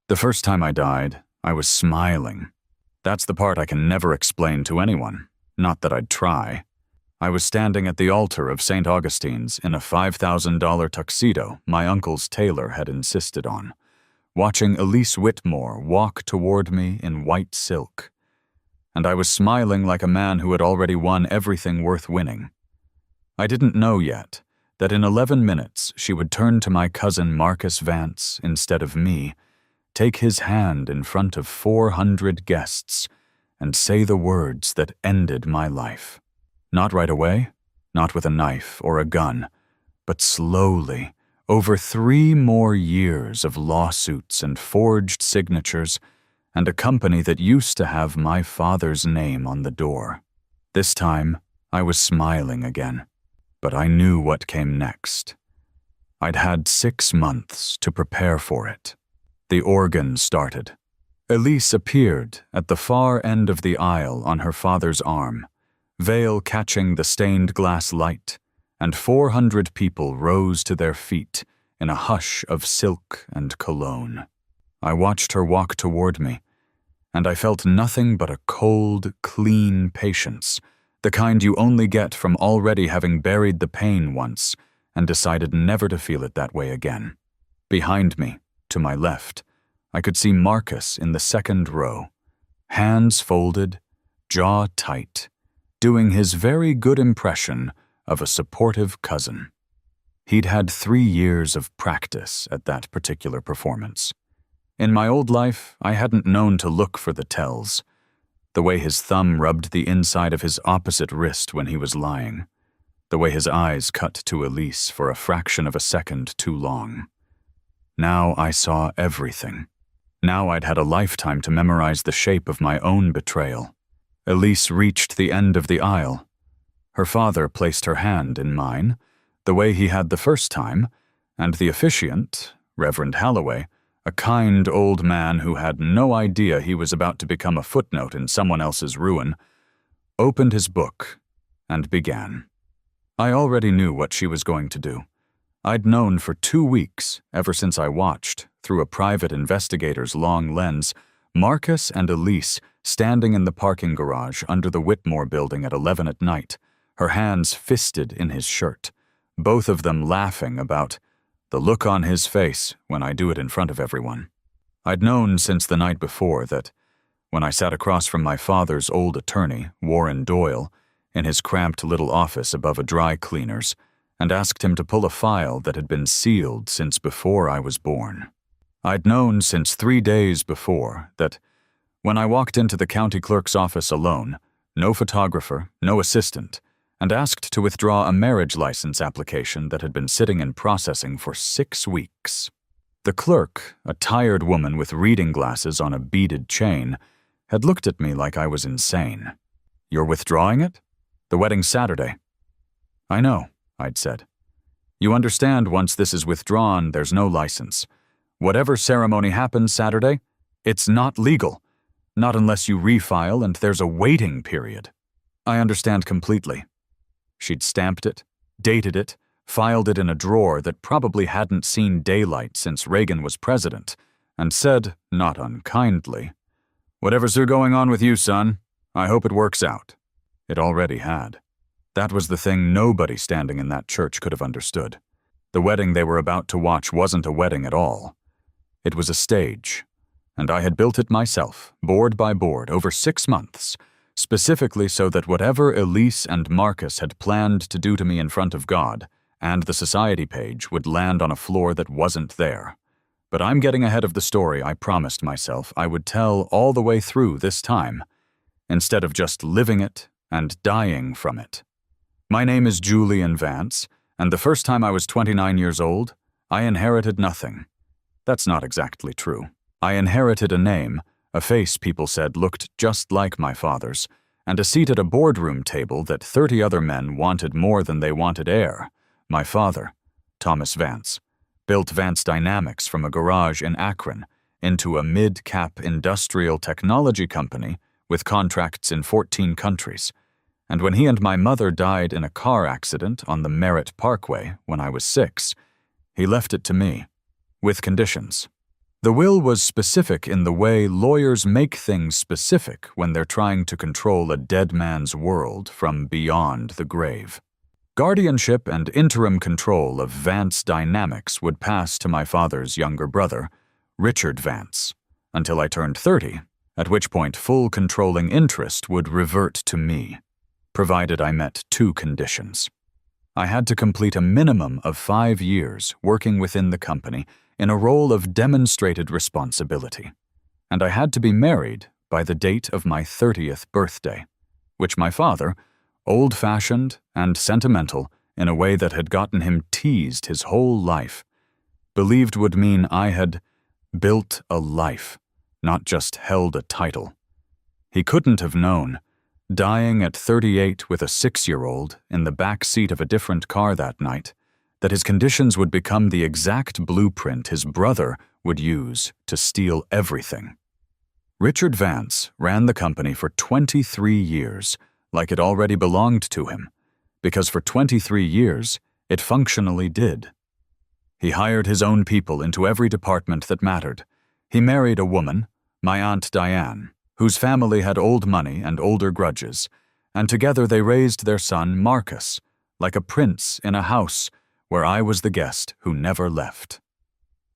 The first time I died, I was smiling. That's the part I can never explain to anyone, not that I'd try. I was standing at the altar of St. Augustine's in a $5,000 tuxedo my uncle's tailor had insisted on, watching Elise Whitmore walk toward me in white silk. And I was smiling like a man who had already won everything worth winning. I didn't know yet that in 11 minutes she would turn to my cousin Marcus Vance instead of me, take his hand in front of 400 guests, and say the words that ended my life. Not right away, not with a knife or a gun, but slowly, over 3 more years of lawsuits and forged signatures, and a company that used to have my father's name on the door. This time, I was smiling again, but I knew what came next. I'd had 6 months to prepare for it. The organ started. Elise appeared at the far end of the aisle on her father's arm, veil catching the stained glass light, and 400 people rose to their feet in a hush of silk and cologne. I watched her walk toward me, and I felt nothing but a cold, clean patience, the kind you only get from already having buried the pain once and decided never to feel it that way again. Behind me, to my left, I could see Marcus in the second row, hands folded, jaw tight, doing his very good impression of a supportive cousin. He'd had 3 years of practice at that particular performance. In my old life, I hadn't known to look for the tells. The way his thumb rubbed the inside of his opposite wrist when he was lying. The way his eyes cut to Elise for a fraction of a second too long. Now I saw everything. Now I'd had a lifetime to memorize the shape of my own betrayal. Elise reached the end of the aisle. Her father placed her hand in mine, the way he had the first time, and the officiant, Reverend Halloway, a kind old man who had no idea he was about to become a footnote in someone else's ruin, opened his book and began. I already knew what she was going to do. I'd known for 2 weeks, ever since I watched, through a private investigator's long lens, Marcus and Elise standing in the parking garage under the Whitmore building at 11 at night, her hands fisted in his shirt, both of them laughing about the look on his face when I do it in front of everyone. I'd known since the night before that, when I sat across from my father's old attorney, Warren Doyle, in his cramped little office above a dry cleaner's, and asked him to pull a file that had been sealed since before I was born. I'd known since 3 days before that, when I walked into the county clerk's office alone, no photographer, no assistant, and asked to withdraw a marriage license application that had been sitting in processing for 6 weeks. The clerk, a tired woman with reading glasses on a beaded chain, had looked at me like I was insane. "You're withdrawing it? The wedding's Saturday." "I know," I'd said. "You understand once this is withdrawn, there's no license. Whatever ceremony happens Saturday, it's not legal. Not unless you refile and there's a waiting period." "I understand completely." She'd stamped it, dated it, filed it in a drawer that probably hadn't seen daylight since Reagan was president, and said, not unkindly, "Whatever's going on with you, son, I hope it works out." It already had. That was the thing nobody standing in that church could have understood. The wedding they were about to watch wasn't a wedding at all. It was a stage, and I had built it myself, board by board, over 6 months, specifically so that whatever Elise and Marcus had planned to do to me in front of God and the society page would land on a floor that wasn't there. But I'm getting ahead of the story I promised myself I would tell all the way through this time, instead of just living it and dying from it. My name is Julian Vance, and the first time I was 29 years old, I inherited nothing. That's not exactly true. I inherited a name, a face people said looked just like my father's, and a seat at a boardroom table that 30 other men wanted more than they wanted air. My father, Thomas Vance, built Vance Dynamics from a garage in Akron into a mid-cap industrial technology company with contracts in 14 countries. And when he and my mother died in a car accident on the Merritt Parkway when I was 6, he left it to me, with conditions. The will was specific in the way lawyers make things specific when they're trying to control a dead man's world from beyond the grave. Guardianship and interim control of Vance dynamics would pass to my father's younger brother, Richard Vance, until I turned 30, at which point full controlling interest would revert to me, provided I met two conditions. I had to complete a minimum of 5 years working within the company in a role of demonstrated responsibility, and I had to be married by the date of my 30th birthday, which my father, old-fashioned and sentimental in a way that had gotten him teased his whole life, believed would mean I had built a life, not just held a title. He couldn't have known, dying at 38 with a 6-year-old in the back seat of a different car that night, that his conditions would become the exact blueprint his brother would use to steal everything. Richard Vance ran the company for 23 years, like it already belonged to him, because for 23 years, it functionally did. He hired his own people into every department that mattered. He married a woman, my Aunt Diane, whose family had old money and older grudges, and together they raised their son Marcus, like a prince in a house where I was the guest who never left.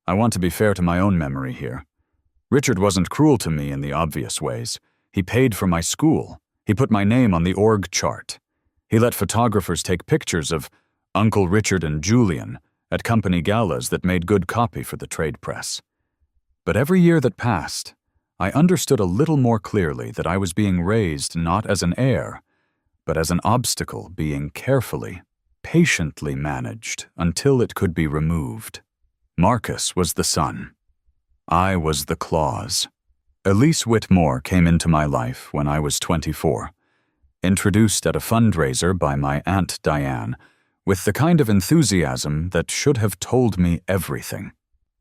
I want to be fair to my own memory here. Richard wasn't cruel to me in the obvious ways. He paid for my school. He put my name on the org chart. He let photographers take pictures of Uncle Richard and Julian at company galas that made good copy for the trade press. But every year that passed, I understood a little more clearly that I was being raised not as an heir, but as an obstacle being carefully, patiently managed until it could be removed. Marcus was the son. I was the clause. Elise Whitmore came into my life when I was 24, introduced at a fundraiser by my Aunt Diane, with the kind of enthusiasm that should have told me everything.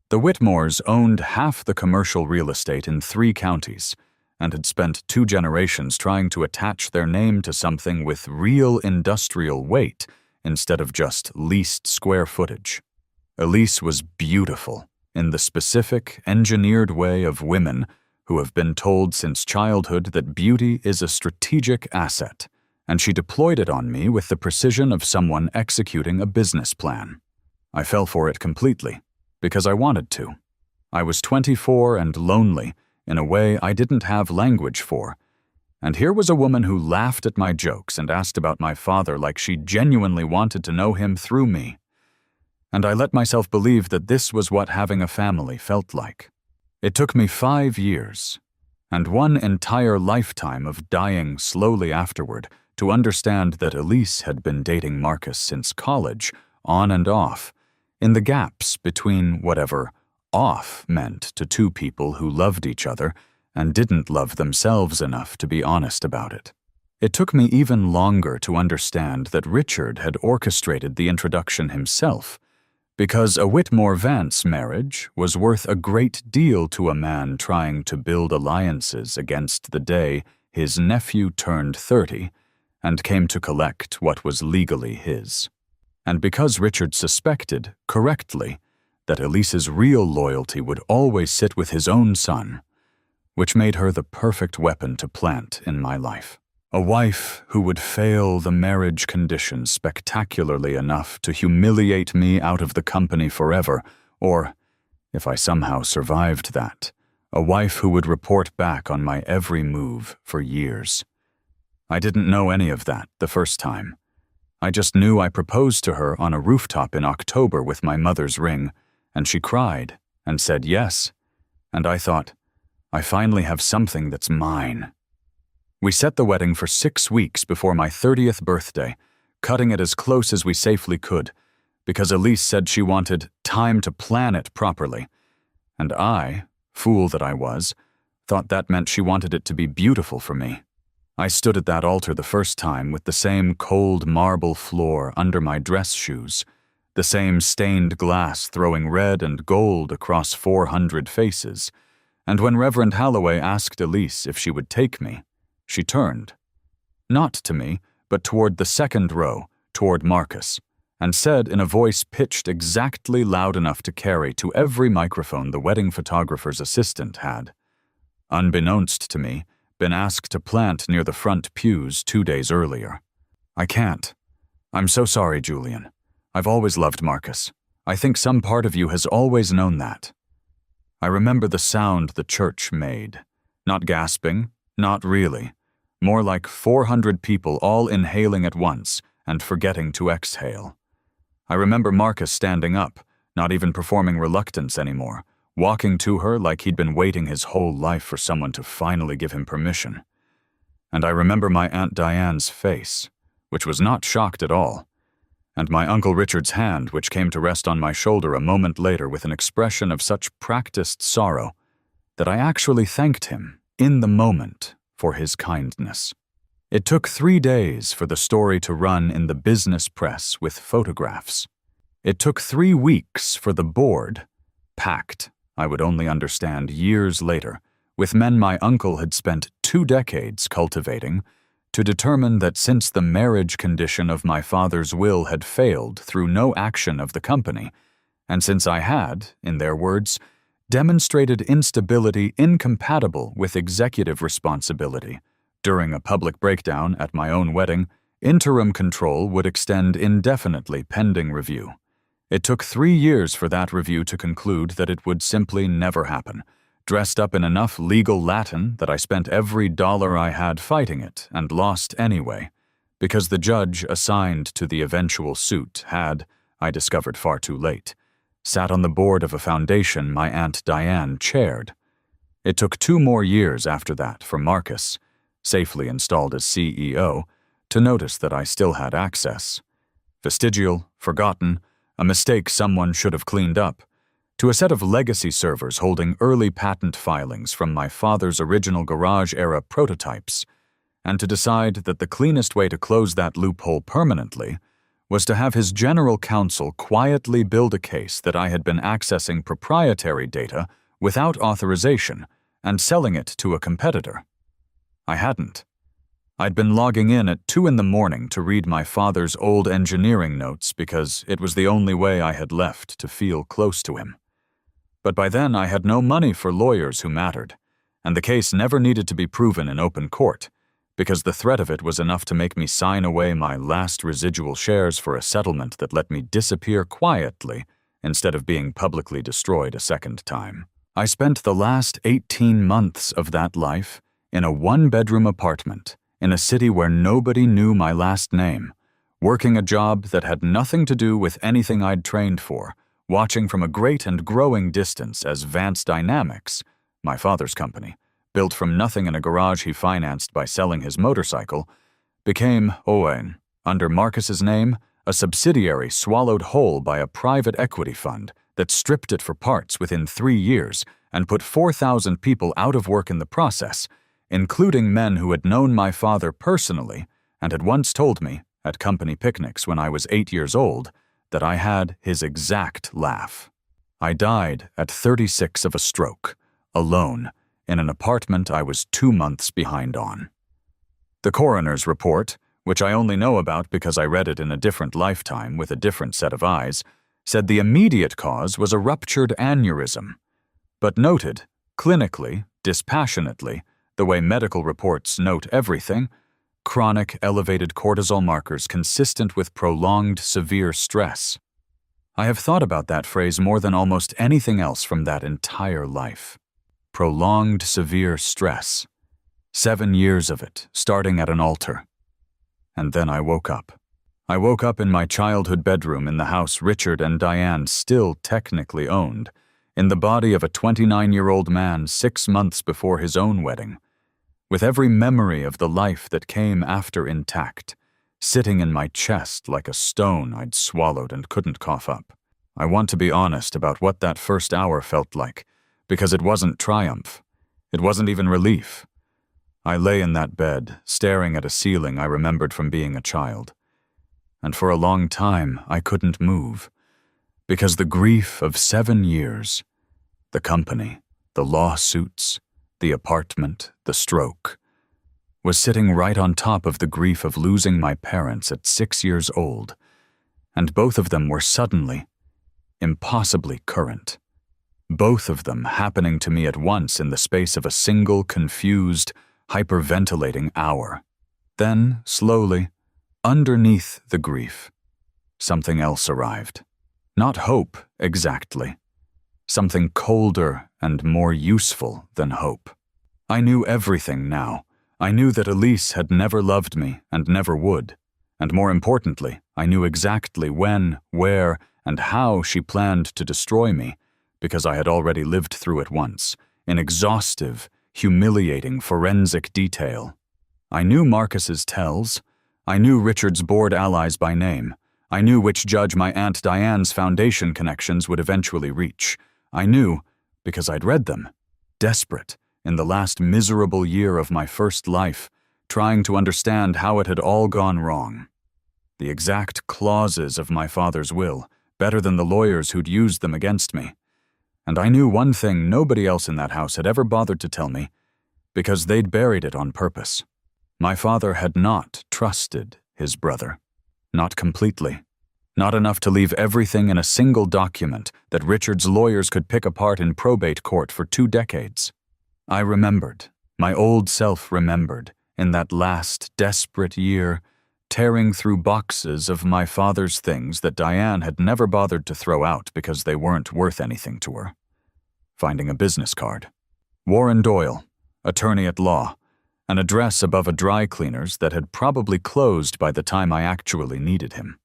The Whitmores owned half the commercial real estate in 3 counties and had spent 2 generations trying to attach their name to something with real industrial weight instead of just leased square footage. Elise was beautiful in the specific, engineered way of women who have been told since childhood that beauty is a strategic asset, and she deployed it on me with the precision of someone executing a business plan. I fell for it completely, because I wanted to. I was 24 and lonely in a way I didn't have language for, and here was a woman who laughed at my jokes and asked about my father like she genuinely wanted to know him through me. And I let myself believe that this was what having a family felt like. It took me 5 years, and one entire lifetime of dying slowly afterward to understand that Elise had been dating Marcus since college, on and off, in the gaps between whatever off meant to 2 people who loved each other and didn't love themselves enough to be honest about it. It took me even longer to understand that Richard had orchestrated the introduction himself, because a Whitmore-Vance marriage was worth a great deal to a man trying to build alliances against the day his nephew turned 30 and came to collect what was legally his. And because Richard suspected, correctly, that Elise's real loyalty would always sit with his own son, which made her the perfect weapon to plant in my life. A wife who would fail the marriage conditions spectacularly enough to humiliate me out of the company forever, or, if I somehow survived that, a wife who would report back on my every move for years. I didn't know any of that the first time. I just knew I proposed to her on a rooftop in October with my mother's ring, and she cried and said yes, and I thought, I finally have something that's mine. We set the wedding for 6 weeks before my 30th birthday, cutting it as close as we safely could, because Elise said she wanted time to plan it properly, and I, fool that I was, thought that meant she wanted it to be beautiful for me. I stood at that altar the first time with the same cold marble floor under my dress shoes, the same stained glass throwing red and gold across 400 faces, and when Reverend Halloway asked Elise if she would take me, she turned, not to me, but toward the second row, toward Marcus, and said in a voice pitched exactly loud enough to carry to every microphone the wedding photographer's assistant had, unbeknownst to me, been asked to plant near the front pews 2 days earlier. I can't. I'm so sorry, Julian. I've always loved Marcus. I think some part of you has always known that. I remember the sound the church made. Not gasping, not really. More like 400 people all inhaling at once and forgetting to exhale. I remember Marcus standing up, not even performing reluctance anymore, walking to her like he'd been waiting his whole life for someone to finally give him permission. And I remember my Aunt Diane's face, which was not shocked at all, and my Uncle Richard's hand, which came to rest on my shoulder a moment later with an expression of such practiced sorrow that I actually thanked him, in the moment, for his kindness. It took 3 days for the story to run in the business press with photographs. It took 3 weeks for the board, packed, I would only understand years later, with men my uncle had spent 2 decades cultivating, to determine that since the marriage condition of my father's will had failed through no action of the company, and since I had, in their words, demonstrated instability incompatible with executive responsibility, during a public breakdown at my own wedding, interim control would extend indefinitely pending review. It took 3 years for that review to conclude that it would simply never happen, dressed up in enough legal Latin that I spent every dollar I had fighting it and lost anyway, because the judge assigned to the eventual suit had, I discovered far too late, sat on the board of a foundation my Aunt Diane chaired. It took 2 more years after that for Marcus, safely installed as CEO, to notice that I still had access. Vestigial, forgotten, a mistake someone should have cleaned up, to a set of legacy servers holding early patent filings from my father's original garage-era prototypes, and to decide that the cleanest way to close that loophole permanently was to have his general counsel quietly build a case that I had been accessing proprietary data without authorization and selling it to a competitor. I hadn't. I'd been logging in at 2 a.m. to read my father's old engineering notes because it was the only way I had left to feel close to him. But by then I had no money for lawyers who mattered, and the case never needed to be proven in open court, because the threat of it was enough to make me sign away my last residual shares for a settlement that let me disappear quietly instead of being publicly destroyed a second time. I spent the last 18 months of that life in a 1-bedroom apartment in a city where nobody knew my last name, working a job that had nothing to do with anything I'd trained for, watching from a great and growing distance as Vance Dynamics, my father's company, built from nothing in a garage he financed by selling his motorcycle, became, Owen, under Marcus's name, a subsidiary swallowed whole by a private equity fund that stripped it for parts within 3 years and put 4,000 people out of work in the process, including men who had known my father personally and had once told me, at company picnics when I was 8 years old, that I had his exact laugh. I died at 36 of a stroke, alone, in an apartment I was 2 months behind on. The coroner's report, which I only know about because I read it in a different lifetime with a different set of eyes, said the immediate cause was a ruptured aneurysm, but noted, clinically, dispassionately, the way medical reports note everything, chronic elevated cortisol markers consistent with prolonged severe stress. I have thought about that phrase more than almost anything else from that entire life. Prolonged severe stress. 7 years of it, starting at an altar. And then I woke up. I woke up in my childhood bedroom in the house Richard and Diane still technically owned, in the body of a 29-year-old man 6 months before his own wedding, with every memory of the life that came after intact, sitting in my chest like a stone I'd swallowed and couldn't cough up. I want to be honest about what that first hour felt like, because it wasn't triumph. It wasn't even relief. I lay in that bed, staring at a ceiling I remembered from being a child. And for a long time, I couldn't move, because the grief of 7 years, the company, the lawsuits, the apartment, the stroke, was sitting right on top of the grief of losing my parents at 6 years old, and both of them were suddenly, impossibly current. Both of them happening to me at once in the space of a single confused, hyperventilating hour. Then, slowly, underneath the grief, something else arrived. Not hope, exactly. Something colder and more useful than hope. I knew everything now. I knew that Elise had never loved me and never would. And more importantly, I knew exactly when, where, and how she planned to destroy me, because I had already lived through it once, in exhaustive, humiliating forensic detail. I knew Marcus's tells. I knew Richard's board allies by name. I knew which judge my Aunt Diane's foundation connections would eventually reach. I knew, because I'd read them. Desperate, in the last miserable year of my first life, trying to understand how it had all gone wrong. The exact clauses of my father's will, better than the lawyers who'd used them against me. And I knew one thing nobody else in that house had ever bothered to tell me, because they'd buried it on purpose. My father had not trusted his brother. Not completely. Not enough to leave everything in a single document that Richard's lawyers could pick apart in probate court for 2 decades. I remembered, my old self remembered, in that last desperate year, tearing through boxes of my father's things that Diane had never bothered to throw out because they weren't worth anything to her. Finding a business card. Warren Doyle, attorney at law, an address above a dry cleaner's that had probably closed by the time I actually needed him.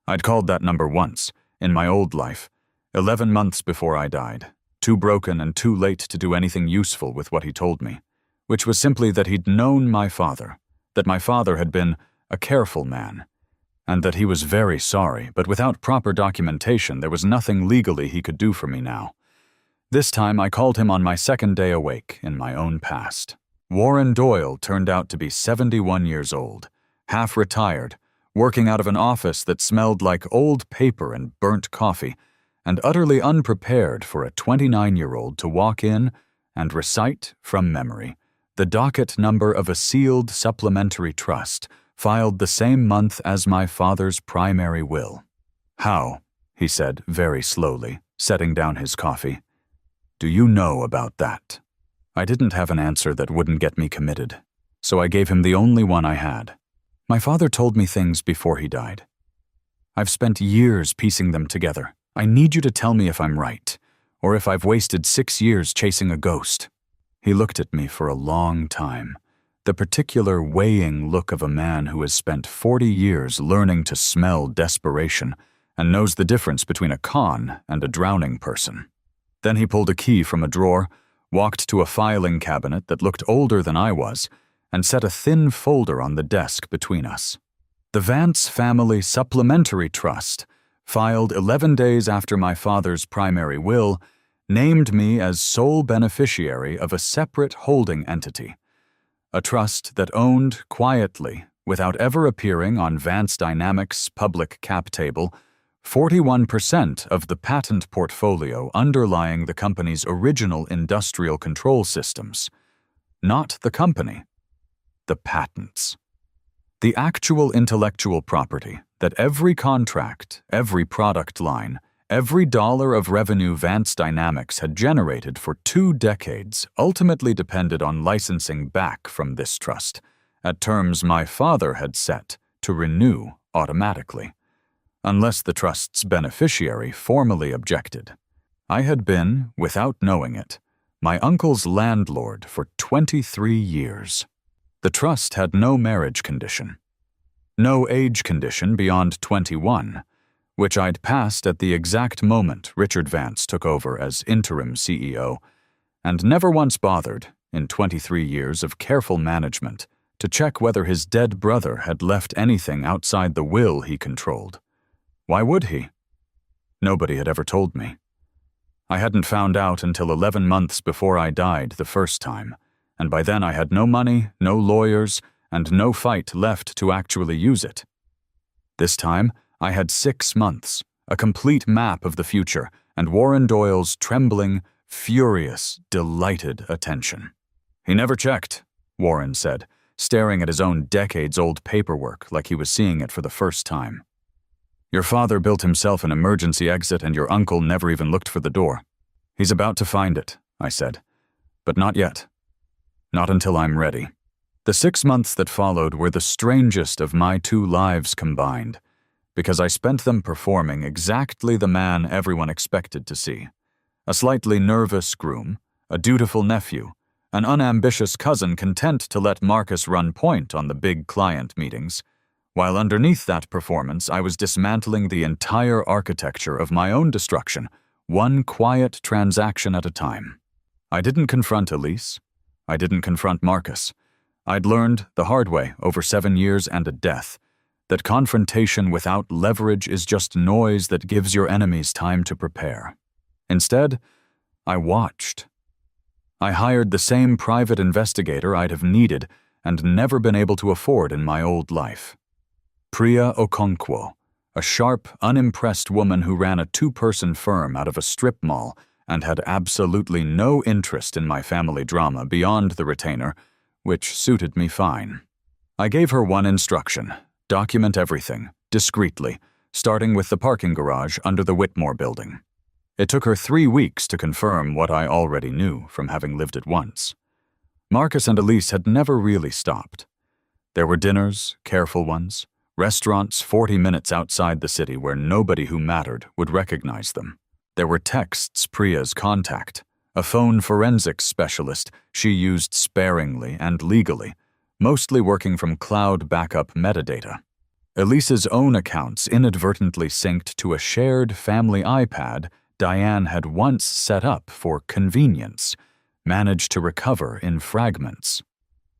I'd called that number once, in my old life, 11 months before I died, too broken and too late to do anything useful with what he told me, which was simply that he'd known my father, that my father had been a careful man, and that he was very sorry, but without proper documentation there was nothing legally he could do for me now. This time I called him on my second day awake in my own past. Warren Doyle turned out to be 71 years old, half retired, working out of an office that smelled like old paper and burnt coffee, and utterly unprepared for a 29-year-old to walk in and recite from memory the docket number of a sealed supplementary trust filed the same month as my father's primary will. "How," he said very slowly, setting down his coffee, "do you know about that?" I didn't have an answer that wouldn't get me committed, so I gave him the only one I had. My father told me things before he died. I've spent years piecing them together. I need you to tell me if I'm right, or if I've wasted 6 years chasing a ghost. He looked at me for a long time, the particular weighing look of a man who has spent 40 years learning to smell desperation and knows the difference between a con and a drowning person. Then he pulled a key from a drawer, walked to a filing cabinet that looked older than I was, and set a thin folder on the desk between us. The Vance Family Supplementary Trust, filed 11 days after my father's primary will, named me as sole beneficiary of a separate holding entity, a trust that owned quietly, without ever appearing on Vance Dynamics' public cap table, 41% of the patent portfolio underlying the company's original industrial control systems. Not the company, the patents. The actual intellectual property that every contract, every product line, every dollar of revenue Vance Dynamics had generated for 2 decades ultimately depended on licensing back from this trust, at terms my father had set to renew automatically, unless the trust's beneficiary formally objected. I had been, without knowing it, my uncle's landlord for 23 years. The trust had no marriage condition, no age condition beyond 21, which I'd passed at the exact moment Richard Vance took over as interim CEO, and never once bothered, in 23 years of careful management, to check whether his dead brother had left anything outside the will he controlled. Why would he? Nobody had ever told me. I hadn't found out until 11 months before I died the first time, and by then I had no money, no lawyers, and no fight left to actually use it. This time, I had 6 months, a complete map of the future, and Warren Doyle's trembling, furious, delighted attention. "He never checked," Warren said, staring at his own decades-old paperwork like he was seeing it for the first time. Your father built himself an emergency exit and your uncle never even looked for the door. He's about to find it, I said. But not yet. Not until I'm ready. The 6 months that followed were the strangest of my 2 lives combined, because I spent them performing exactly the man everyone expected to see. A slightly nervous groom, a dutiful nephew, an unambitious cousin content to let Marcus run point on the big client meetings, while underneath that performance I was dismantling the entire architecture of my own destruction, one quiet transaction at a time. I didn't confront Elise. I didn't confront Marcus. I'd learned the hard way over 7 years and a death that confrontation without leverage is just noise that gives your enemies time to prepare. Instead, I watched. I hired the same private investigator I'd have needed and never been able to afford in my old life. Priya Okonkwo, a sharp, unimpressed woman who ran a 2-person firm out of a strip mall and had absolutely no interest in my family drama beyond the retainer, which suited me fine. I gave her one instruction: document everything, discreetly, starting with the parking garage under the Whitmore building. It took her 3 weeks to confirm what I already knew from having lived it once. Marcus and Elise had never really stopped. There were dinners, careful ones, restaurants 40 minutes outside the city where nobody who mattered would recognize them. There were texts Priya's contact, a phone forensics specialist she used sparingly and legally, mostly working from cloud backup metadata. Elise's own accounts inadvertently synced to a shared family iPad Diane had once set up for convenience, managed to recover in fragments.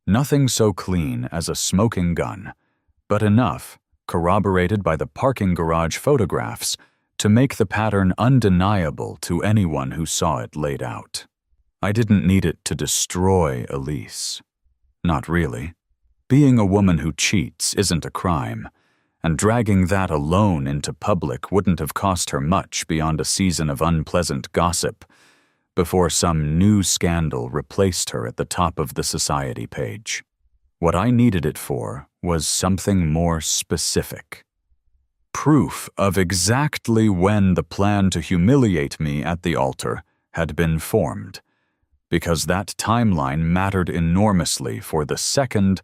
Nothing so clean as a smoking gun, but enough, corroborated by the parking garage photographs, to make the pattern undeniable to anyone who saw it laid out. I didn't need it to destroy Elise. Not really. Being a woman who cheats isn't a crime, and dragging that alone into public wouldn't have cost her much beyond a season of unpleasant gossip before some new scandal replaced her at the top of the society page. What I needed it for was something more specific. Proof of exactly when the plan to humiliate me at the altar had been formed, because that timeline mattered enormously for the second,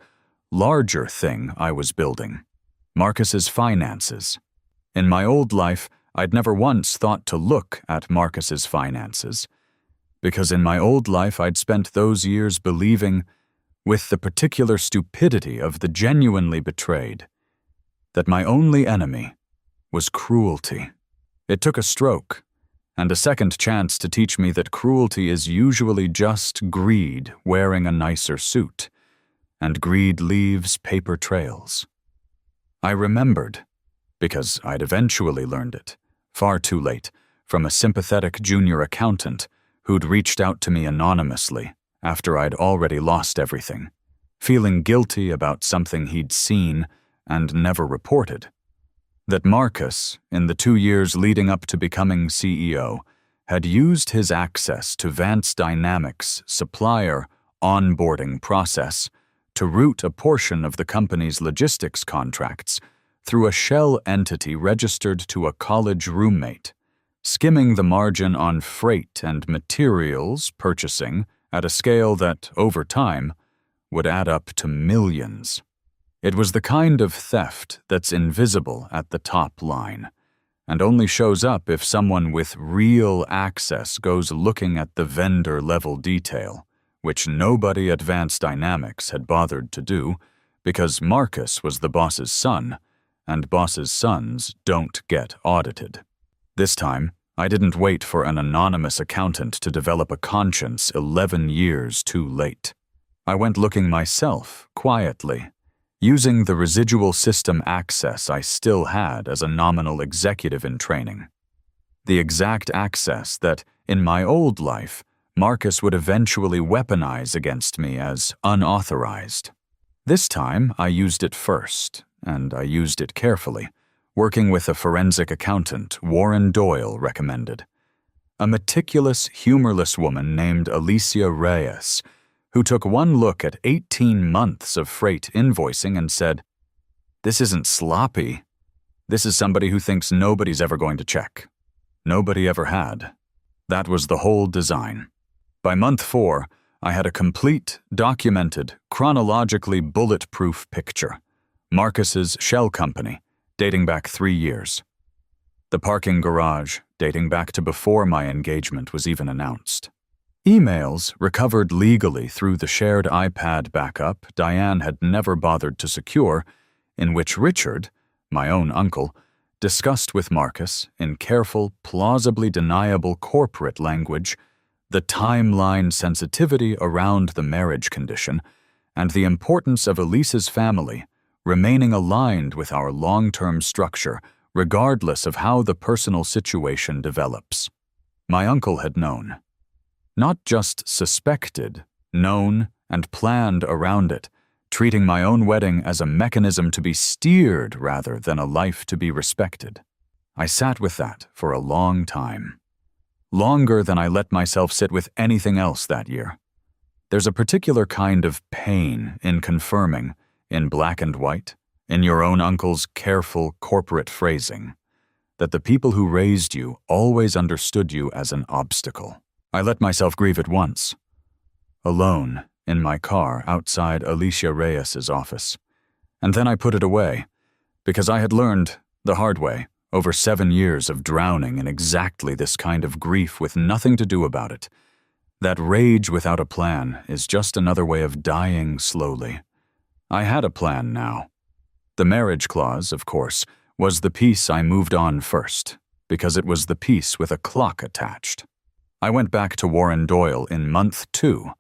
larger thing I was building: Marcus's finances. In my old life, I'd never once thought to look at Marcus's finances, because in my old life I'd spent those years believing, with the particular stupidity of the genuinely betrayed, that my only enemy was cruelty. It took a stroke and a second chance to teach me that cruelty is usually just greed wearing a nicer suit, and greed leaves paper trails. I remembered, because I'd eventually learned it, far too late, from a sympathetic junior accountant who'd reached out to me anonymously after I'd already lost everything, feeling guilty about something he'd seen and never reported. That Marcus, in the 2 years leading up to becoming CEO, had used his access to Vance Dynamics' supplier onboarding process to route a portion of the company's logistics contracts through a shell entity registered to a college roommate, skimming the margin on freight and materials purchasing at a scale that, over time, would add up to millions. It was the kind of theft that's invisible at the top line, and only shows up if someone with real access goes looking at the vendor-level detail, which nobody at Vance Dynamics had bothered to do, because Marcus was the boss's son, and bosses' sons don't get audited. This time, I didn't wait for an anonymous accountant to develop a conscience 11 years too late. I went looking myself, quietly, using the residual system access I still had as a nominal executive in training. The exact access that, in my old life, Marcus would eventually weaponize against me as unauthorized. This time, I used it first, and I used it carefully, working with a forensic accountant Warren Doyle recommended. A meticulous, humorless woman named Alicia Reyes, who took one look at 18 months of freight invoicing and said, "This isn't sloppy. This is somebody who thinks nobody's ever going to check. Nobody ever had. That was the whole design. By month 4, I had a complete, documented, chronologically bulletproof picture. Marcus's shell company, dating back 3 years. The parking garage, dating back to before my engagement was even announced. Emails recovered legally through the shared iPad backup Diane had never bothered to secure, in which Richard, my own uncle, discussed with Marcus, in careful, plausibly deniable corporate language, the timeline sensitivity around the marriage condition and the importance of Elise's family remaining aligned with our long-term structure regardless of how the personal situation develops. My uncle had known. Not just suspected, known and planned around it, treating my own wedding as a mechanism to be steered rather than a life to be respected. I sat with that for a long time. Longer than I let myself sit with anything else that year. There's a particular kind of pain in confirming, in black and white, in your own uncle's careful corporate phrasing, that the people who raised you always understood you as an obstacle. I let myself grieve it once. Alone, in my car outside Alicia Reyes's office. And then I put it away, because I had learned, the hard way, over 7 years of drowning in exactly this kind of grief with nothing to do about it, that rage without a plan is just another way of dying slowly. I had a plan now. The marriage clause, of course, was the piece I moved on first, because it was the piece with a clock attached. I went back to Warren Doyle in month 2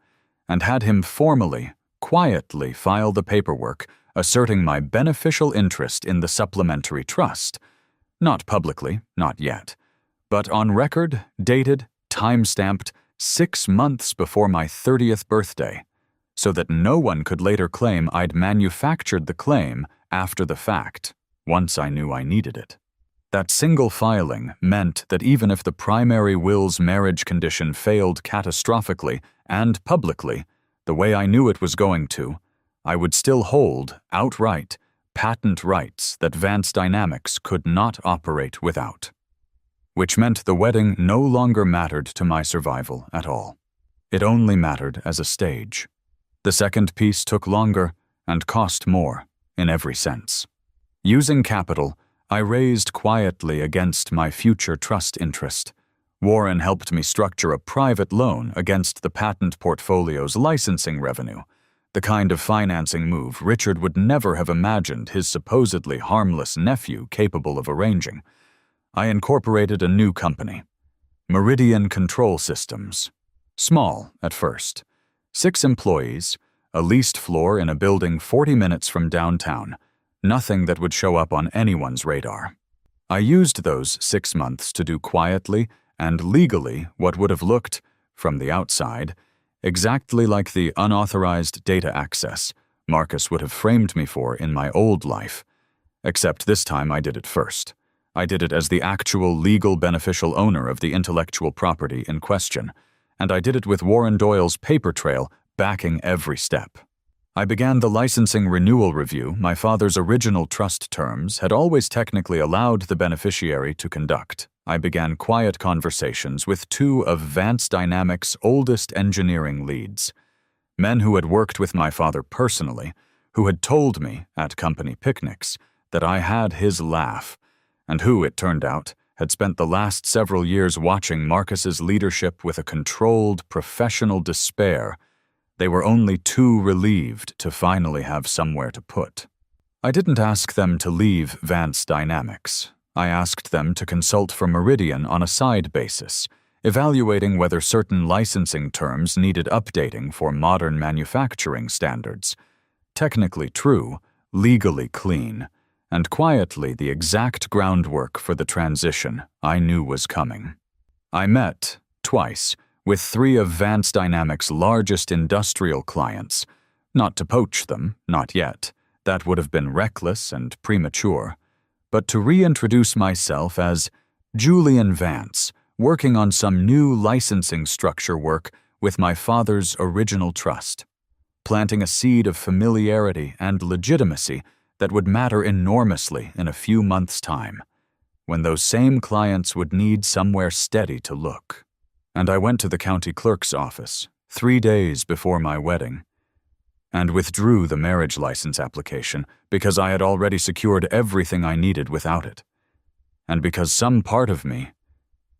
and had him formally, quietly file the paperwork asserting my beneficial interest in the supplementary trust. Not publicly, not yet, but on record, dated, time-stamped 6 months before my 30th birthday, so that no one could later claim I'd manufactured the claim after the fact, once I knew I needed it. That single filing meant that even if the primary will's marriage condition failed catastrophically and publicly, the way I knew it was going to, I would still hold, outright, patent rights that Vance Dynamics could not operate without. Which meant the wedding no longer mattered to my survival at all. It only mattered as a stage. The second piece took longer and cost more, in every sense. Using capital, I raised quietly against my future trust interest. Warren helped me structure a private loan against the patent portfolio's licensing revenue, the kind of financing move Richard would never have imagined his supposedly harmless nephew capable of arranging. I incorporated a new company, Meridian Control Systems. Small at first. 6 employees, a leased floor in a building 40 minutes from downtown. Nothing that would show up on anyone's radar. I used those 6 months to do quietly and legally what would have looked, from the outside, exactly like the unauthorized data access Marcus would have framed me for in my old life. Except this time I did it first. I did it as the actual legal beneficial owner of the intellectual property in question, and I did it with Warren Doyle's paper trail backing every step. I began the licensing renewal review my father's original trust terms had always technically allowed the beneficiary to conduct. I began quiet conversations with 2 of Vance Dynamics' oldest engineering leads, men who had worked with my father personally, who had told me, at company picnics, that I had his laugh, and who, it turned out, had spent the last several years watching Marcus's leadership with a controlled, professional despair. They were only too relieved to finally have somewhere to put. I didn't ask them to leave Vance Dynamics. I asked them to consult for Meridian on a side basis, evaluating whether certain licensing terms needed updating for modern manufacturing standards. Technically true, legally clean, and quietly the exact groundwork for the transition I knew was coming. I met, twice, with 3 of Vance Dynamics' largest industrial clients. Not to poach them, not yet. That would have been reckless and premature. But to reintroduce myself as Julian Vance, working on some new licensing structure work with my father's original trust, planting a seed of familiarity and legitimacy that would matter enormously in a few months' time, when those same clients would need somewhere steady to look. And I went to the county clerk's office 3 days before my wedding and withdrew the marriage license application because I had already secured everything I needed without it, and because some part of me,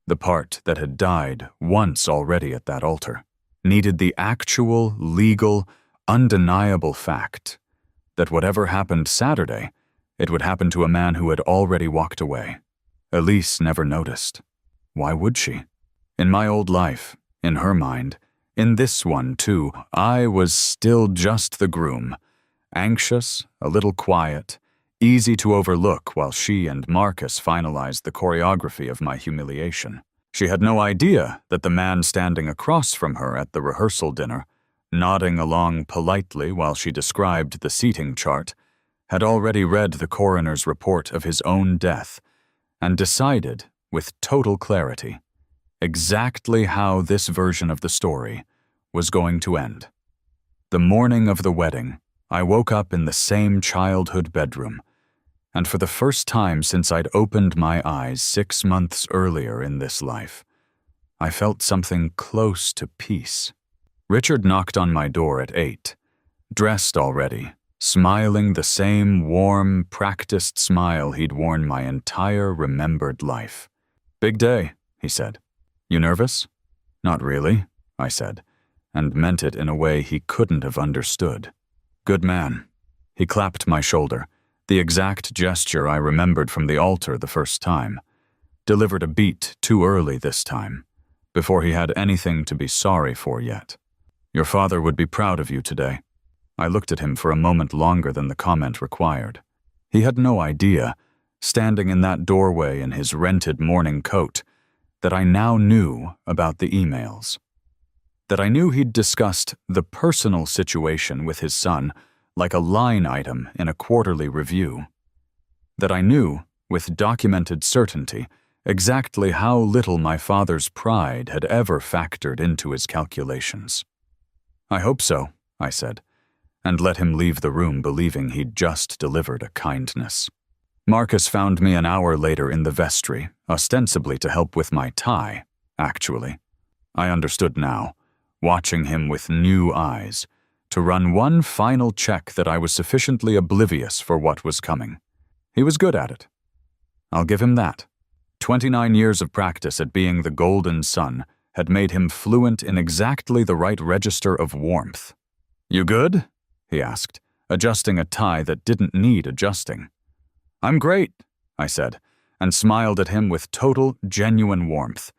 the part that had died once already at that altar, needed the actual, legal, undeniable fact that whatever happened Saturday, it would happen to a man who had already walked away. Elise never noticed. Why would she? In my old life, in her mind, in this one too, I was still just the groom, anxious, a little quiet, easy to overlook while she and Marcus finalized the choreography of my humiliation. She had no idea that the man standing across from her at the rehearsal dinner, nodding along politely while she described the seating chart, had already read the coroner's report of his own death and decided, with total clarity, exactly how this version of the story was going to end. The morning of the wedding, I woke up in the same childhood bedroom, and for the first time since I'd opened my eyes 6 months earlier in this life, I felt something close to peace. Richard knocked on my door at 8, dressed already, smiling the same warm, practiced smile he'd worn my entire remembered life. "Big day," he said. "You nervous?" "Not really," I said, and meant it in a way he couldn't have understood. "Good man." He clapped my shoulder, the exact gesture I remembered from the altar the first time. Delivered a beat too early this time, before he had anything to be sorry for yet. "Your father would be proud of you today." I looked at him for a moment longer than the comment required. He had no idea, standing in that doorway in his rented morning coat, that I now knew about the emails. That I knew he'd discussed the personal situation with his son like a line item in a quarterly review. That I knew, with documented certainty, exactly how little my father's pride had ever factored into his calculations. "I hope so," I said, and let him leave the room believing he'd just delivered a kindness. Marcus found me an hour later in the vestry, ostensibly to help with my tie, actually. I understood now, watching him with new eyes, to run one final check that I was sufficiently oblivious for what was coming. He was good at it. I'll give him that. 29 years of practice at being the golden son had made him fluent in exactly the right register of warmth. "You good?" he asked, adjusting a tie that didn't need adjusting. "I'm great," I said, and smiled at him with total, genuine warmth,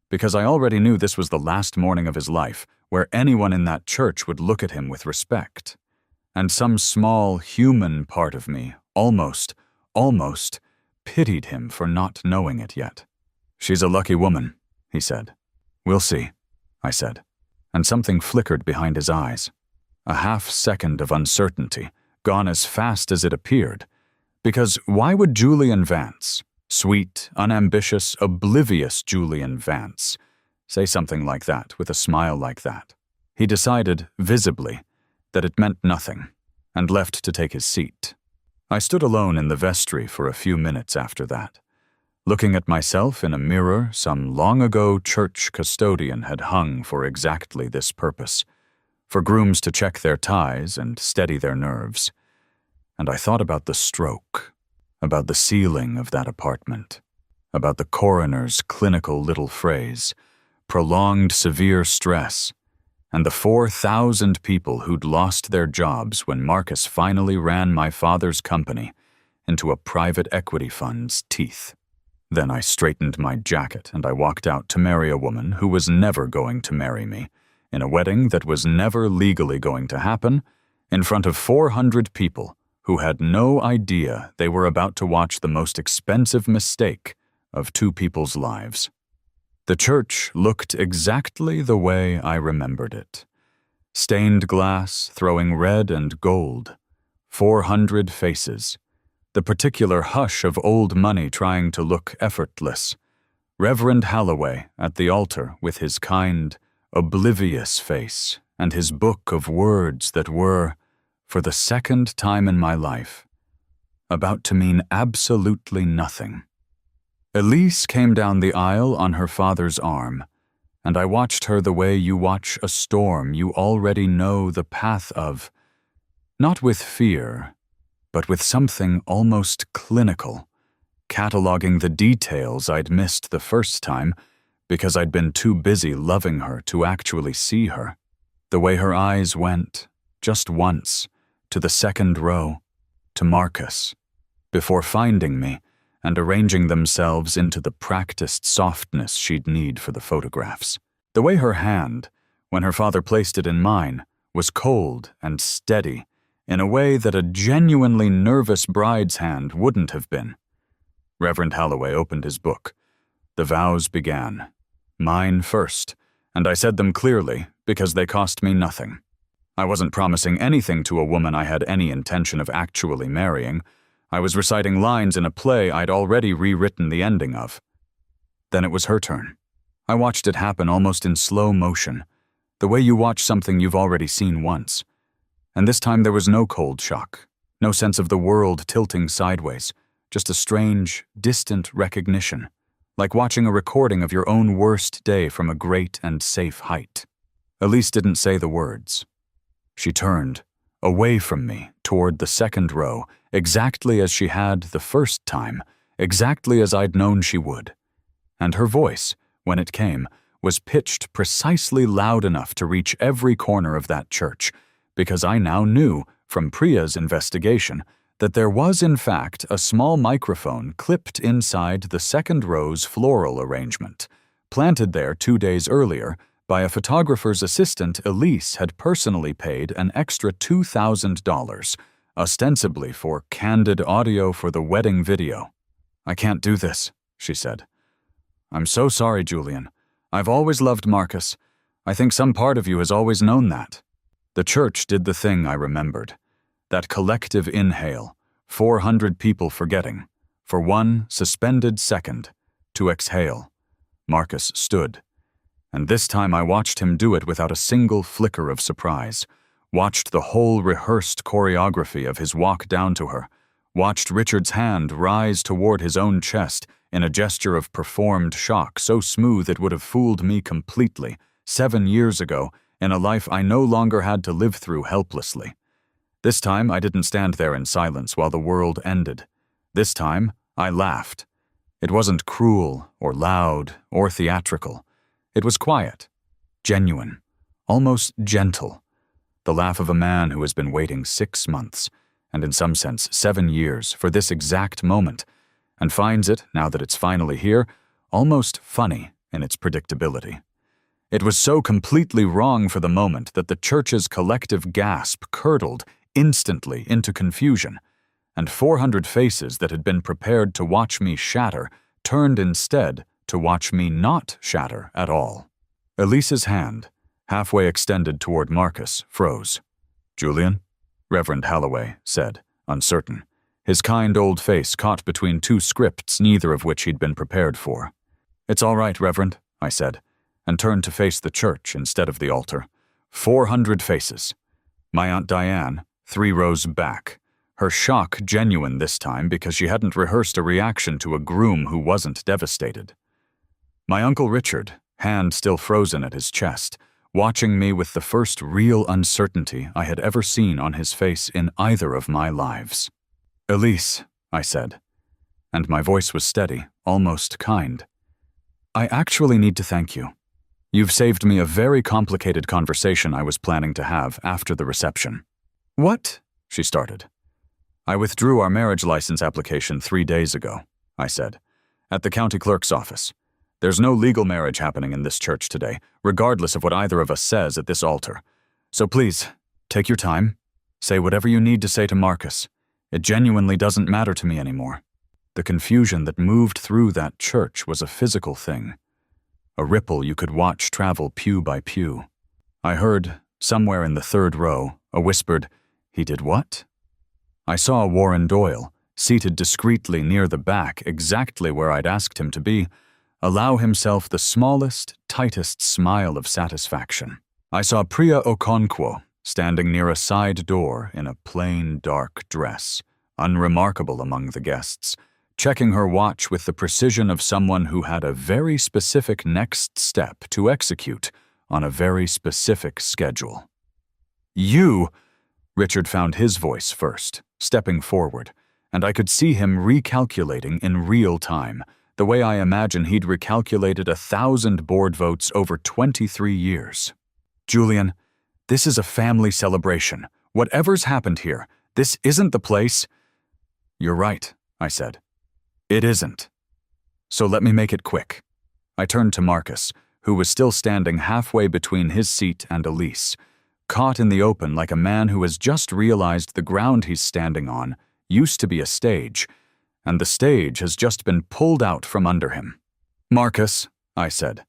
because I already knew this was the last morning of his life where anyone in that church would look at him with respect, and some small, human part of me almost pitied him for not knowing it yet. "She's a lucky woman," he said. "We'll see," I said, and something flickered behind his eyes. A half-second of uncertainty, gone as fast as it appeared, because why would Julian Vance, sweet, unambitious, oblivious Julian Vance, say something like that with a smile like that? He decided, visibly, that it meant nothing, and left to take his seat. I stood alone in the vestry for a few minutes after that, looking at myself in a mirror some long-ago church custodian had hung for exactly this purpose, for grooms to check their ties and steady their nerves. And I thought about the stroke, about the ceiling of that apartment, about the coroner's clinical little phrase, prolonged severe stress, and the 4,000 people who'd lost their jobs when Marcus finally ran my father's company into a private equity fund's teeth. Then I straightened my jacket and I walked out to marry a woman who was never going to marry me, in a wedding that was never legally going to happen, in front of 400 people who had no idea they were about to watch the most expensive mistake of 2 people's lives. The church looked exactly the way I remembered it. Stained glass throwing red and gold, 400 faces, the particular hush of old money trying to look effortless, Reverend Halloway at the altar with his kind, oblivious face and his book of words that were, for the second time in my life, about to mean absolutely nothing. Elise came down the aisle on her father's arm, and I watched her the way you watch a storm you already know the path of, not with fear, but with something almost clinical, cataloging the details I'd missed the first time because I'd been too busy loving her to actually see her. The way her eyes went, just once, to the second row, to Marcus, before finding me and arranging themselves into the practiced softness she'd need for the photographs. The way her hand, when her father placed it in mine, was cold and steady in a way that a genuinely nervous bride's hand wouldn't have been. Reverend Holloway opened his book. The vows began. Mine first, and I said them clearly because they cost me nothing. I wasn't promising anything to a woman I had any intention of actually marrying. I was reciting lines in a play I'd already rewritten the ending of. Then it was her turn. I watched it happen almost in slow motion, the way you watch something you've already seen once. And this time there was no cold shock, no sense of the world tilting sideways, just a strange, distant recognition, like watching a recording of your own worst day from a great and safe height. Elise didn't say the words. She turned, away from me, toward the second row, exactly as she had the first time, exactly as I'd known she would. And her voice, when it came, was pitched precisely loud enough to reach every corner of that church, because I now knew, from Priya's investigation, that there was in fact a small microphone clipped inside the second row's floral arrangement, planted there 2 days earlier by a photographer's assistant Elise had personally paid an extra $2,000, ostensibly for candid audio for the wedding video. "I can't do this," she said. "I'm so sorry, Julian. I've always loved Marcus. I think some part of you has always known that." The church did the thing I remembered. That collective inhale, 400 people forgetting, for one suspended second, to exhale. Marcus stood. And this time I watched him do it without a single flicker of surprise, watched the whole rehearsed choreography of his walk down to her, watched Richard's hand rise toward his own chest in a gesture of performed shock so smooth it would have fooled me completely, 7 years ago, in a life I no longer had to live through helplessly. This time I didn't stand there in silence while the world ended. This time I laughed. It wasn't cruel or loud or theatrical. It was quiet, genuine, almost gentle. The laugh of a man who has been waiting 6 months, and in some sense 7 years, for this exact moment, and finds it, now that it's finally here, almost funny in its predictability. It was so completely wrong for the moment that the church's collective gasp curdled instantly into confusion, and 400 faces that had been prepared to watch me shatter turned instead to watch me not shatter at all. Elise's hand, halfway extended toward Marcus, froze. "Julian?" Reverend Holloway said, uncertain, his kind old face caught between 2 scripts neither of which he'd been prepared for. "It's all right, Reverend," I said, and turned to face the church instead of the altar. 400 faces. My Aunt Diane, 3 rows back, her shock genuine this time because she hadn't rehearsed a reaction to a groom who wasn't devastated. My Uncle Richard, hand still frozen at his chest, watching me with the first real uncertainty I had ever seen on his face in either of my lives. "Elise," I said, and my voice was steady, almost kind. "I actually need to thank you. You've saved me a very complicated conversation I was planning to have after the reception." "What?" she started. "I withdrew our marriage license application 3 days ago," I said, "at the county clerk's office. There's no legal marriage happening in this church today, regardless of what either of us says at this altar. So please, take your time. Say whatever you need to say to Marcus. It genuinely doesn't matter to me anymore." The confusion that moved through that church was a physical thing. A ripple you could watch travel pew by pew. I heard, somewhere in the 3rd row, a whispered, "He did what?" I saw Warren Doyle, seated discreetly near the back, exactly where I'd asked him to be, allow himself the smallest, tightest smile of satisfaction. I saw Priya Okonkwo standing near a side door in a plain, dark dress, unremarkable among the guests, checking her watch with the precision of someone who had a very specific next step to execute on a very specific schedule. "You," Richard found his voice first, stepping forward, and I could see him recalculating in real time, the way I imagine he'd recalculated 1,000 board votes over 23 years. "Julian, this is a family celebration. Whatever's happened here, this isn't the place—" "You're right," I said. "It isn't. So let me make it quick." I turned to Marcus, who was still standing halfway between his seat and Elise, caught in the open like a man who has just realized the ground he's standing on used to be a stage, and the stage has just been pulled out from under him. "Marcus," I said,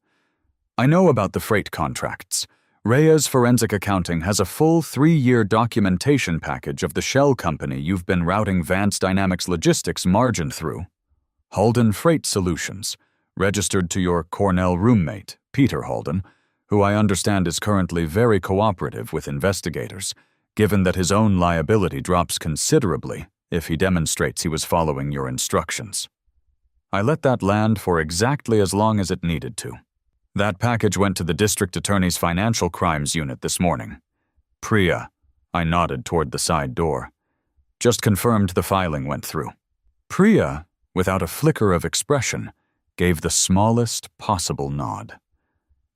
"I know about the freight contracts. Rhea's Forensic Accounting has a full 3-year documentation package of the shell company you've been routing Vance Dynamics Logistics margin through. Halden Freight Solutions, registered to your Cornell roommate, Peter Halden, who I understand is currently very cooperative with investigators, given that his own liability drops considerably if he demonstrates he was following your instructions." I let that land for exactly as long as it needed to. That package went to the District Attorney's Financial Crimes Unit this morning. "Priya," I nodded toward the side door. "Just confirmed the filing went through." Priya, without a flicker of expression, gave the smallest possible nod.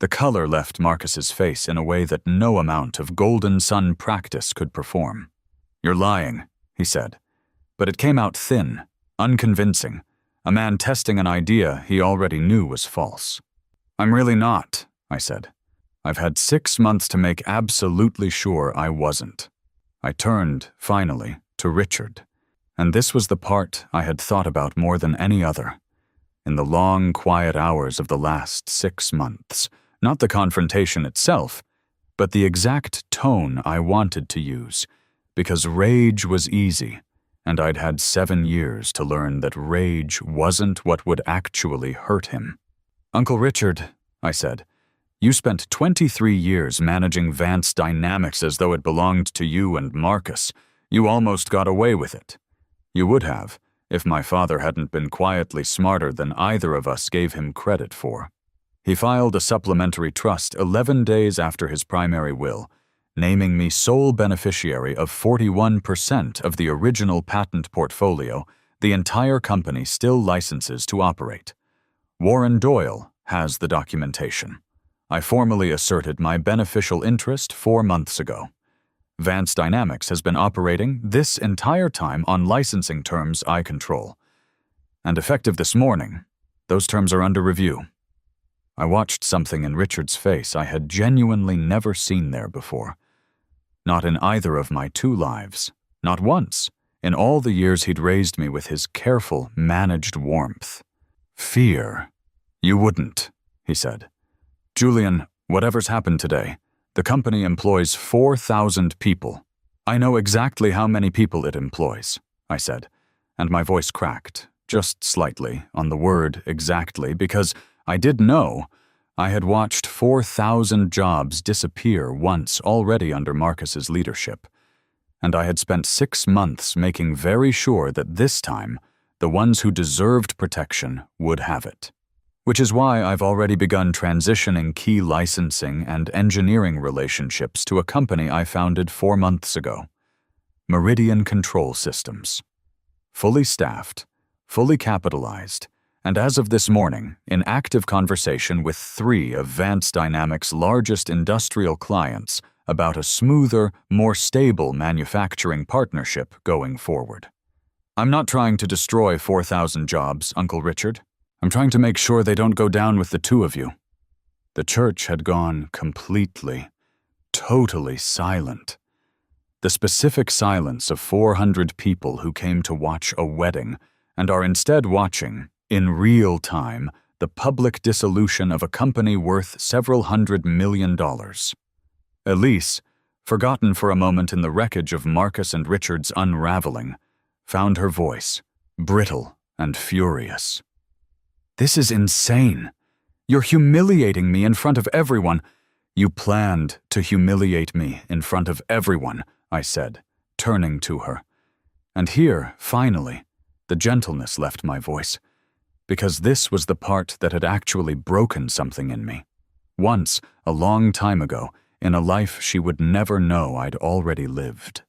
The color left Marcus's face in a way that no amount of Golden Sun practice could perform. "You're lying," he said. But it came out thin, unconvincing, a man testing an idea he already knew was false. "I'm really not," I said. "I've had 6 months to make absolutely sure I wasn't." I turned, finally, to Richard, and this was the part I had thought about more than any other. In the long, quiet hours of the last 6 months, not the confrontation itself, but the exact tone I wanted to use, because rage was easy, and I'd had 7 years to learn that rage wasn't what would actually hurt him. "Uncle Richard," I said, "you spent 23 years managing Vance Dynamics as though it belonged to you and Marcus. You almost got away with it. You would have, if my father hadn't been quietly smarter than either of us gave him credit for. He filed a supplementary trust 11 days after his primary will, naming me sole beneficiary of 41% of the original patent portfolio the entire company still licenses to operate. Warren Doyle has the documentation. I formally asserted my beneficial interest 4 months ago. Vance Dynamics has been operating this entire time on licensing terms I control. And effective this morning, those terms are under review." I watched something in Richard's face I had genuinely never seen there before. Not in either of my 2 lives, not once, in all the years he'd raised me with his careful, managed warmth. "Fear. You wouldn't," he said. "Julian, whatever's happened today, the company employs 4,000 people. I know exactly how many people it employs," I said, and my voice cracked, just slightly, on the word exactly, because I did know I had watched 4,000 jobs disappear once already under Marcus's leadership, and I had spent 6 months making very sure that this time the ones who deserved protection would have it. Which is why I've already begun transitioning key licensing and engineering relationships to a company I founded 4 months ago, Meridian Control Systems. Fully staffed, fully capitalized, and as of this morning, in active conversation with 3 of Vance Dynamics' largest industrial clients about a smoother, more stable manufacturing partnership going forward. I'm not trying to destroy 4,000 jobs, Uncle Richard. I'm trying to make sure they don't go down with the 2 of you. The church had gone completely, totally silent. The specific silence of 400 people who came to watch a wedding and are instead watching, in real time, the public dissolution of a company worth several $100 million. Elise, forgotten for a moment in the wreckage of Marcus and Richard's unraveling, found her voice, brittle and furious. "This is insane. You're humiliating me in front of everyone." "You planned to humiliate me in front of everyone," I said, turning to her. And here, finally, the gentleness left my voice, because this was the part that had actually broken something in me. Once, a long time ago, in a life she would never know I'd already lived.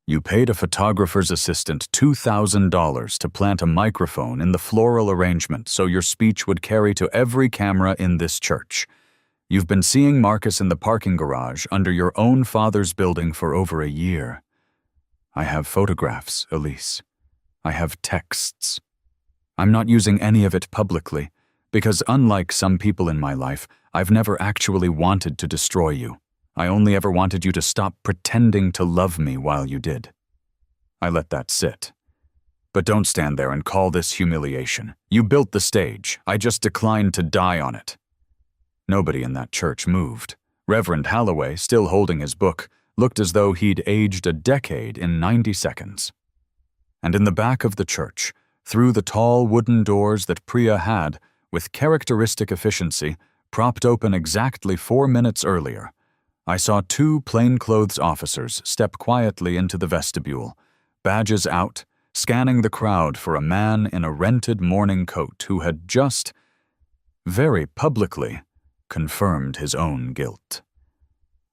You paid a photographer's assistant $2,000 to plant a microphone in the floral arrangement so your speech would carry to every camera in this church. You've been seeing Marcus in the parking garage under your own father's building for over a year. I have photographs, Elise. I have texts. I'm not using any of it publicly, because unlike some people in my life, I've never actually wanted to destroy you. I only ever wanted you to stop pretending to love me while you did. I let that sit. But don't stand there and call this humiliation. You built the stage. I just declined to die on it. Nobody in that church moved. Reverend Halloway, still holding his book, looked as though he'd aged a decade in 90 seconds. And in the back of the church, through the tall wooden doors that Priya had, with characteristic efficiency, propped open exactly 4 minutes earlier, I saw 2 plainclothes officers step quietly into the vestibule, badges out, scanning the crowd for a man in a rented morning coat who had just, very publicly, confirmed his own guilt.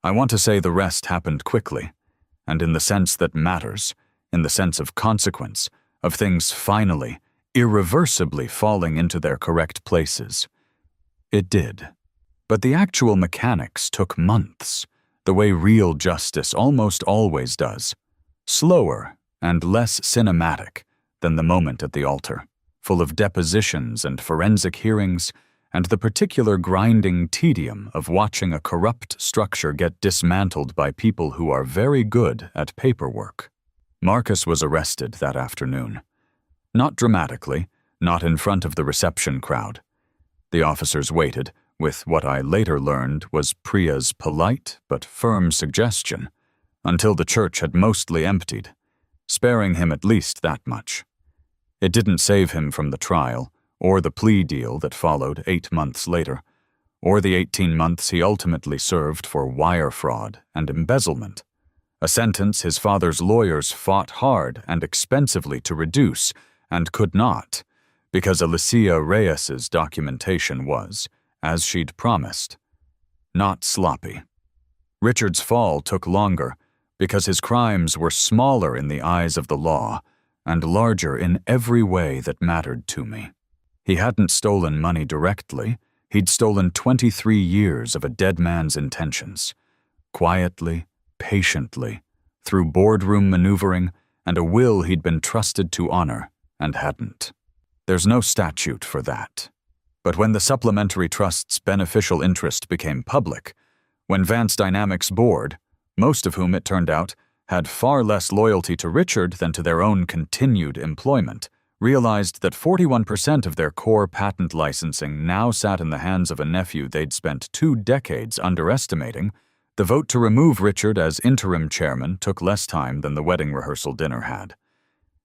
I want to say the rest happened quickly, and in the sense that matters, in the sense of consequence, of things finally, irreversibly falling into their correct places. It did. But the actual mechanics took months, the way real justice almost always does. Slower and less cinematic than the moment at the altar, full of depositions and forensic hearings, and the particular grinding tedium of watching a corrupt structure get dismantled by people who are very good at paperwork. Marcus was arrested that afternoon. Not dramatically, not in front of the reception crowd. The officers waited, with what I later learned was Priya's polite but firm suggestion, until the church had mostly emptied, sparing him at least that much. It didn't save him from the trial, or the plea deal that followed 8 months later, or the 18 months he ultimately served for wire fraud and embezzlement, a sentence his father's lawyers fought hard and expensively to reduce, and could not, because Alicia Reyes's documentation was, as she'd promised, not sloppy. Richard's fall took longer because his crimes were smaller in the eyes of the law and larger in every way that mattered to me. He hadn't stolen money directly. He'd stolen 23 years of a dead man's intentions, quietly, patiently, through boardroom maneuvering and a will he'd been trusted to honor and hadn't. There's no statute for that. But when the supplementary trust's beneficial interest became public, when Vance Dynamics' board, most of whom it turned out had far less loyalty to Richard than to their own continued employment, realized that 41% of their core patent licensing now sat in the hands of a nephew they'd spent 2 decades underestimating, the vote to remove Richard as interim chairman took less time than the wedding rehearsal dinner had.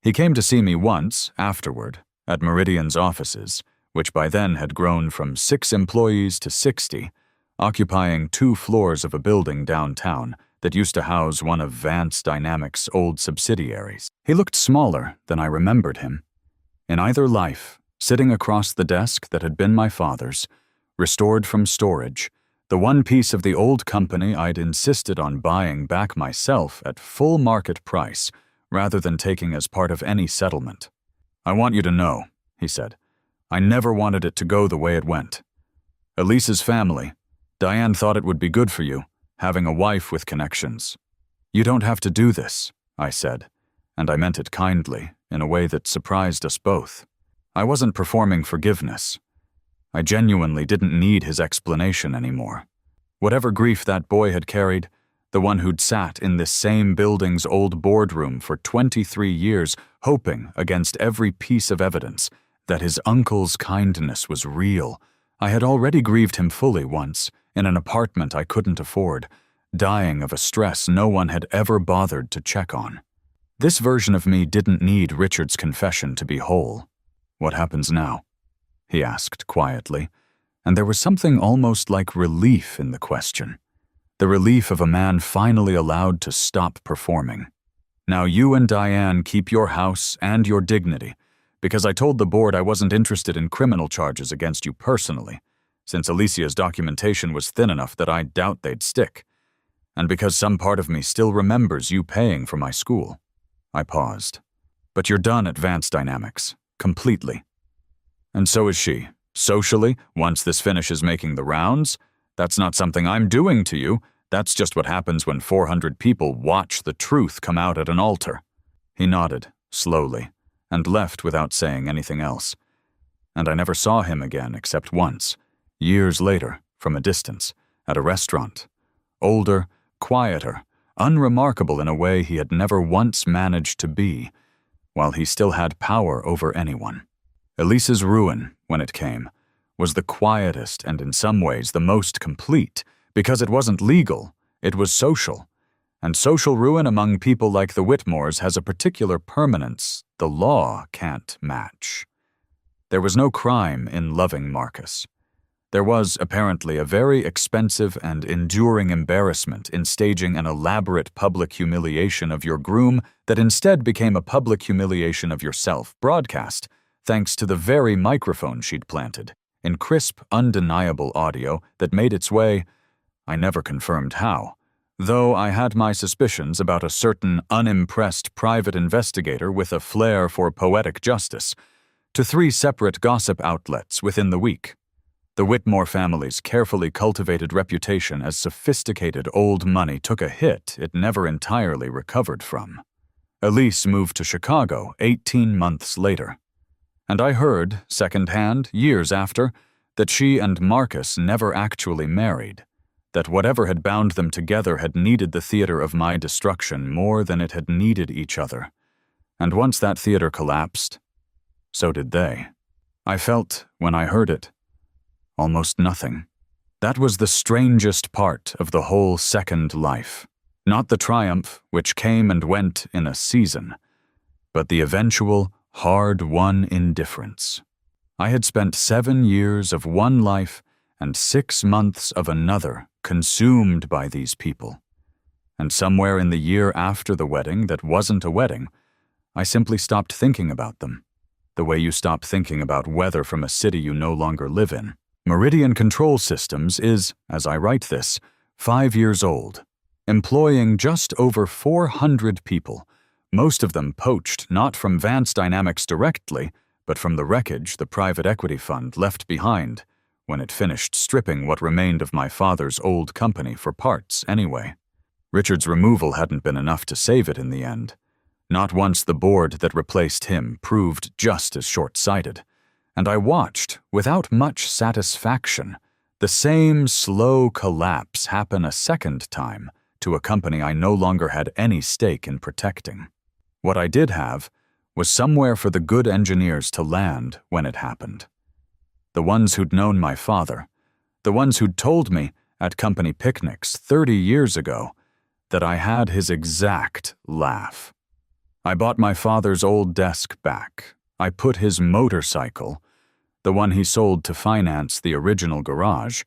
He came to see me once, afterward, at Meridian's offices, which by then had grown from 6 employees to 60, occupying 2 floors of a building downtown that used to house one of Vance Dynamics' old subsidiaries. He looked smaller than I remembered him. In either life, sitting across the desk that had been my father's, restored from storage, the one piece of the old company I'd insisted on buying back myself at full market price rather than taking as part of any settlement. "I want you to know," he said, "I never wanted it to go the way it went. Elise's family, Diane thought it would be good for you, having a wife with connections. You don't have to do this," I said, and I meant it kindly, in a way that surprised us both. I wasn't performing forgiveness. I genuinely didn't need his explanation anymore. Whatever grief that boy had carried, the one who'd sat in this same building's old boardroom for 23 years, hoping against every piece of evidence that his uncle's kindness was real. I had already grieved him fully once, in an apartment I couldn't afford, dying of a stress no one had ever bothered to check on. This version of me didn't need Richard's confession to be whole. "What happens now?" he asked quietly, and there was something almost like relief in the question. The relief of a man finally allowed to stop performing. Now you and Diane keep your house and your dignity, because I told the board I wasn't interested in criminal charges against you personally, since Alicia's documentation was thin enough that I doubt they'd stick, and because some part of me still remembers you paying for my school." I paused. "But you're done at Vance Dynamics, completely." "And so is she. Socially, once this finishes making the rounds, that's not something I'm doing to you. That's just what happens when 400 people watch the truth come out at an altar." He nodded, slowly, and left without saying anything else. And I never saw him again except once, years later, from a distance, at a restaurant. Older, quieter, unremarkable in a way he had never once managed to be, while he still had power over anyone. Elise's ruin, when it came, was the quietest and in some ways the most complete, because it wasn't legal, it was social. And social ruin among people like the Whitmores has a particular permanence the law can't match. There was no crime in loving Marcus. There was, apparently, a very expensive and enduring embarrassment in staging an elaborate public humiliation of your groom that instead became a public humiliation of yourself, broadcast, thanks to the very microphone she'd planted, in crisp, undeniable audio that made its way, I never confirmed how, though I had my suspicions about a certain unimpressed private investigator with a flair for poetic justice, to 3 separate gossip outlets within the week. The Whitmore family's carefully cultivated reputation as sophisticated old money took a hit it never entirely recovered from. Elise moved to Chicago 18 months later, and I heard, secondhand, years after, that she and Marcus never actually married, that whatever had bound them together had needed the theater of my destruction more than it had needed each other. And once that theater collapsed, so did they. I felt, when I heard it, almost nothing. That was the strangest part of the whole second life. Not the triumph, which came and went in a season, but the eventual, hard-won indifference. I had spent 7 years of one life and 6 months of another consumed by these people. And somewhere in the year after the wedding that wasn't a wedding, I simply stopped thinking about them, the way you stop thinking about weather from a city you no longer live in. Meridian Control Systems is, as I write this, 5 years old, employing just over 400 people, most of them poached not from Vance Dynamics directly, but from the wreckage the private equity fund left behind when it finished stripping what remained of my father's old company for parts anyway. Richard's removal hadn't been enough to save it in the end. Not once the board that replaced him proved just as short-sighted, and I watched, without much satisfaction, the same slow collapse happen a second time to a company I no longer had any stake in protecting. What I did have was somewhere for the good engineers to land when it happened. The ones who'd known my father, the ones who'd told me at company picnics 30 years ago that I had his exact laugh. I bought my father's old desk back. I put his motorcycle, the one he sold to finance the original garage,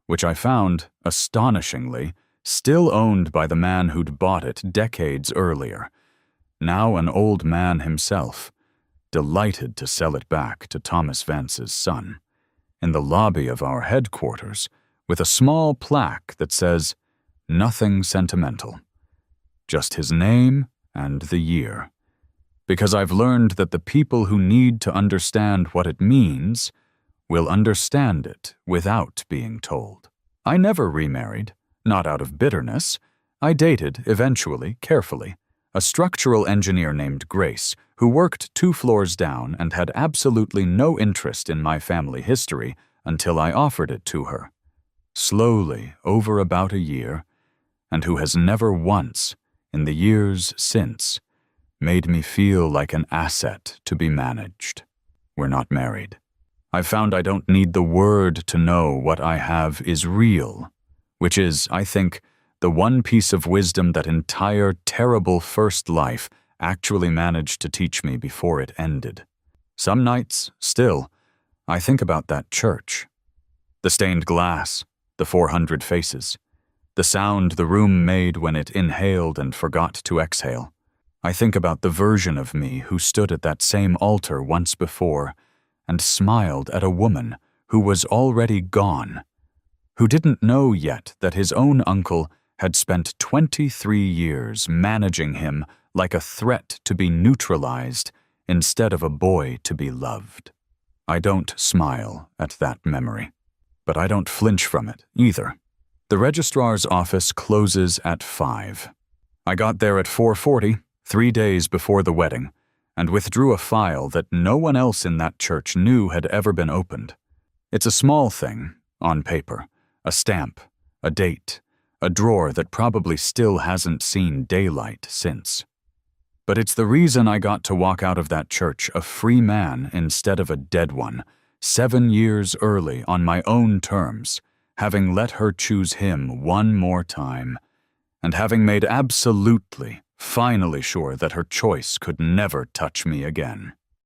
which I found, astonishingly, still owned by the man who'd bought it decades earlier, now an old man himself, delighted to sell it back to Thomas Vance's son, in the lobby of our headquarters, with a small plaque that says, "Nothing sentimental," just his name and the year. Because I've learned that the people who need to understand what it means will understand it without being told. I never remarried, not out of bitterness. I dated, eventually, carefully, a structural engineer named Grace, who worked 2 floors down and had absolutely no interest in my family history until I offered it to her. Slowly, over about a year, and who has never once, in the years since, made me feel like an asset to be managed. We're not married. I've found I don't need the word to know what I have is real, which is, I think, the one piece of wisdom that entire terrible first life actually managed to teach me before it ended. Some nights, still, I think about that church. The stained glass, the 400 faces, the sound the room made when it inhaled and forgot to exhale, I think about the version of me who stood at that same altar once before and smiled at a woman who was already gone, who didn't know yet that his own uncle had spent 23 years managing him like a threat to be neutralized instead of a boy to be loved. I don't smile at that memory, but I don't flinch from it either. The registrar's office closes at 5. I got there at 4:40, 3 days before the wedding, and withdrew a file that no one else in that church knew had ever been opened. It's a small thing, on paper, a stamp, a date, a drawer that probably still hasn't seen daylight since. But it's the reason I got to walk out of that church a free man instead of a dead one, 7 years early on my own terms, having let her choose him one more time, and having made absolutely, finally sure that her choice could never touch me again.